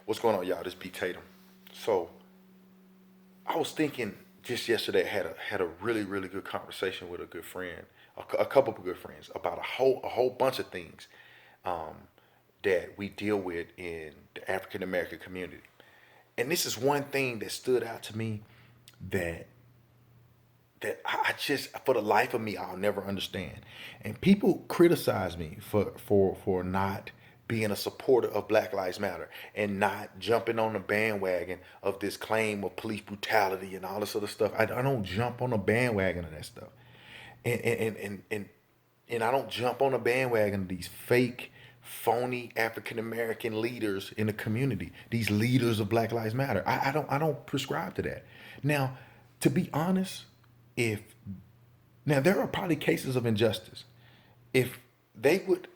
What's going on, y'all? This B Tatum. So I was thinking just yesterday. I had a really good conversation with a good friend, a couple of good friends about a whole bunch of things um, that we deal with in the African American community. And this is one thing that stood out to me that I just, for the life of me, I'll never understand. And people criticize me for not being a supporter of Black Lives Matter and not jumping on the bandwagon of this claim of police brutality and all this other stuff. I don't jump on the bandwagon of that stuff. And I don't jump on the bandwagon of these fake, phony African American leaders in the community. These leaders of Black Lives Matter. I don't prescribe to that. Now, to be honest, if now there are probably cases of injustice. If they would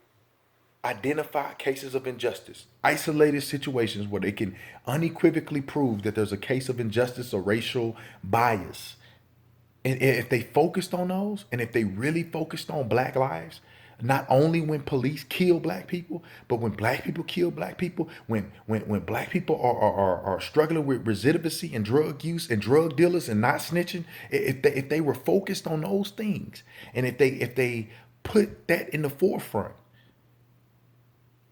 identify cases of injustice, isolated situations where they can unequivocally prove that there's a case of injustice or racial bias, and if they focused on those, and if they really focused on black lives, not only when police kill black people, but when black people kill black people, when black people are struggling with recidivism and drug use and drug dealers and not snitching, if they were focused on those things, and if they put that in the forefront,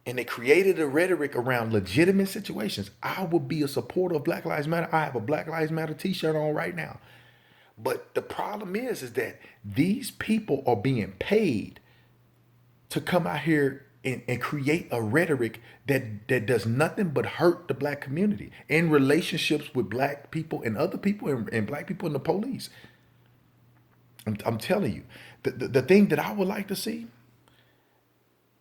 and they created a rhetoric around legitimate situations, I would be a supporter of Black Lives Matter. I have a Black Lives Matter t-shirt on right now. But the problem is that these people are being paid to come out here and create a rhetoric that does nothing but hurt the black community in relationships with black people and other people and black people in the police. I'm telling you, the thing that I would like to see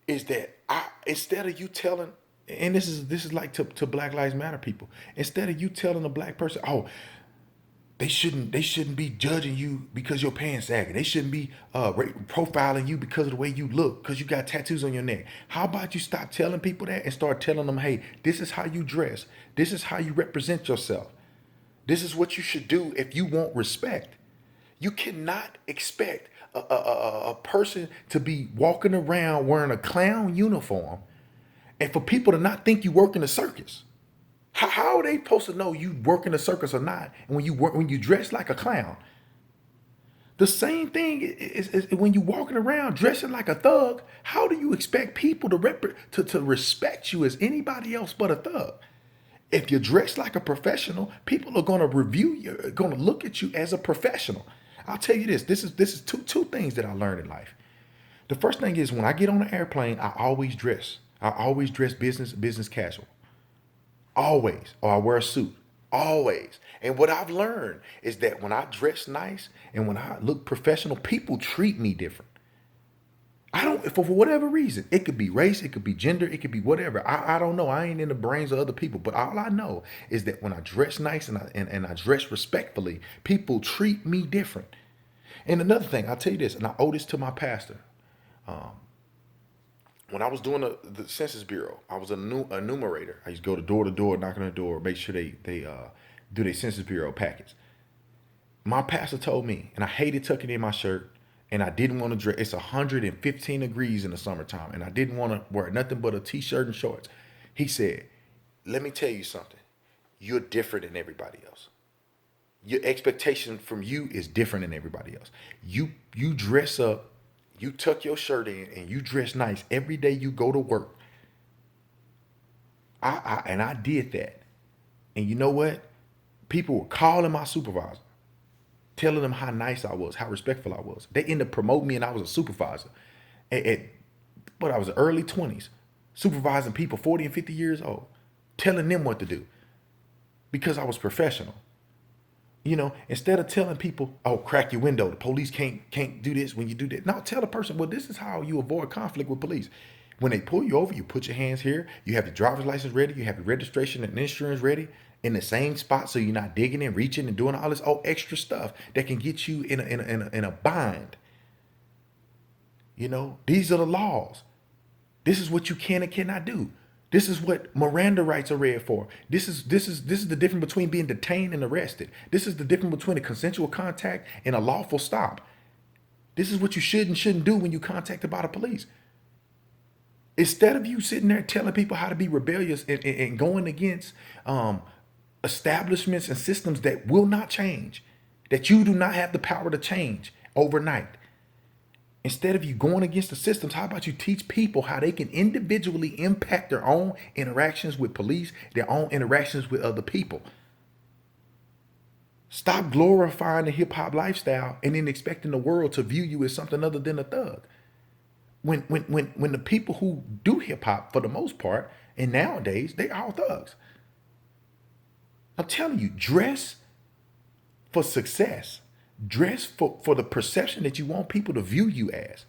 is that I, instead of you telling, and this is like to Black Lives Matter people, instead of you telling a black person, oh, they shouldn't be judging you because your pants sagging. They shouldn't be profiling you because of the way you look, because you got tattoos on your neck. How about you stop telling people that and start telling them, hey, this is how you dress. This is how you represent yourself. This is what you should do if you want respect. You cannot expect a person to be walking around wearing a clown uniform and for people to not think you work in a circus. How are they supposed to know you work in a circus or not? And when you dress like a clown, the same thing is when you walking around dressing like a thug. How do you expect people to respect you as anybody else but a thug? If you dress like a professional, people are going to review you, going to look at you as a professional. I'll tell you this. This is two things that I learned in life. The first thing is when I get on an airplane, I always dress. I always dress business casual. Always. Or I wear a suit. Always. And what I've learned is that when I dress nice and when I look professional, people treat me different. I don't, for whatever reason, it could be race, it could be gender, it could be whatever. I don't know. I ain't in the brains of other people. But all I know is that when I dress nice and I dress respectfully, people treat me different. And another thing, I'll tell you this, and I owe this to my pastor. When I was doing the Census Bureau, I was a enumerator. I used to go to door, knock on the door, make sure they do their Census Bureau packets. My pastor told me, and I hated tucking in my shirt, and I didn't want to dress. It's 115 degrees in the summertime, and I didn't want to wear nothing but a t-shirt and shorts. He said, let me tell you something. You're different than everybody else. Your expectation from you is different than everybody else. You dress up, you tuck your shirt in, and you dress nice every day you go to work. I did that. And you know what? People were calling my supervisor, telling them how nice I was, how respectful I was. They ended up promoting me, and I was a supervisor. At but I was early 20s, supervising people 40 and 50 years old, telling them what to do because I was professional. Instead of telling people, "Oh, crack your window. The police can't do this when you do that." No, tell the person, "Well, this is how you avoid conflict with police. When they pull you over, you put your hands here. You have your driver's license ready. You have your registration and insurance ready in the same spot, so you're not digging and reaching and doing all this extra stuff that can get you in a bind. These are the laws. This is what you can and cannot do. This is what Miranda rights are read for. This is the difference between being detained and arrested. This is the difference between a consensual contact and a lawful stop. This is what you should and shouldn't do when you're contacted by the police. Instead of you sitting there telling people how to be rebellious and going against establishments and systems that will not change, that you do not have the power to change overnight. Instead of you going against the systems, how about you teach people how they can individually impact their own interactions with police, their own interactions with other people? Stop glorifying the hip hop lifestyle and then expecting the world to view you as something other than a thug. When the people who do hip hop for the most part, and nowadays, they all thugs. I'm telling you, dress for success. Dress for the perception that you want people to view you as.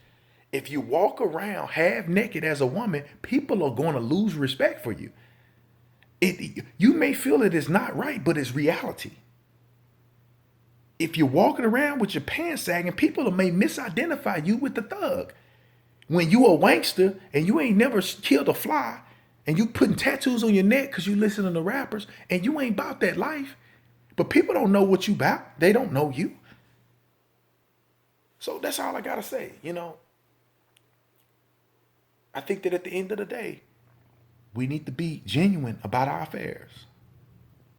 If you walk around half naked as a woman, people are going to lose respect for you. You may feel it is not right, but it's reality. If you're walking around with your pants sagging, people may misidentify you with the thug. When you a wankster and you ain't never killed a fly and you putting tattoos on your neck because you listening to rappers and you ain't about that life, but people don't know what you about. They don't know you. So that's all I got to say. I think that at the end of the day, we need to be genuine about our affairs.